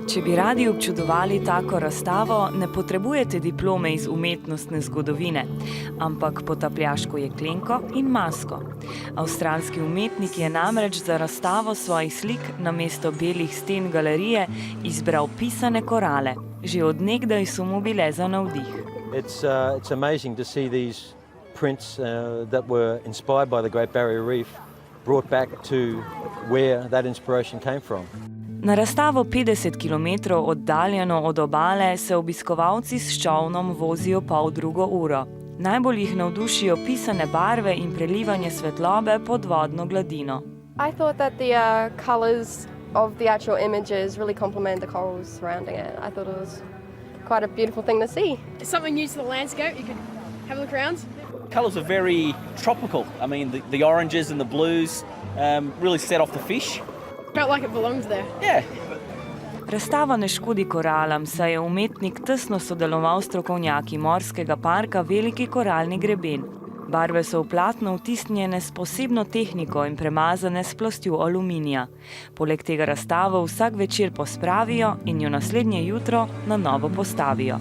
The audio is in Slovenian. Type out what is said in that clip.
Če bi radi občudovali tako razstavo, ne potrebujete diplome iz umetnostne zgodovine, ampak potapljaško jeklenko in masko. Avstralski umetnik je namreč za razstavo svojih slik namesto belih sten galerije izbral pisane korale. Že od nekdaj so mu bile za navdih. It's amazing to see these prints that were inspired by the Great Barrier Reef brought back to where that inspiration came from. Na razstavo 50 km oddaljeno od obale se obiskovalci s čolnom vozijo poldrugo uro. Najbolj jih navdušijo pisane barve in prelivanje svetlobe pod vodno gladino. I thought that the colours of the actual images really complement the corals surrounding it. I thought it was quite a beautiful thing to see. It's something new to the landscape. You can have a look around. Colours are very tropical. I mean, the oranges and the blues really set off the fish. Felt like it belonged there. Yeah. Razstava ne škodi koralam, saj je umetnik tesno sodeloval s strokovnjaki morskega parka Veliki koralni greben. Barve so v platno vtisnjene s posebno tehniko in premazane s plastjo aluminija. Poleg tega razstavo vsak večer pospravijo in jo naslednje jutro na novo postavijo.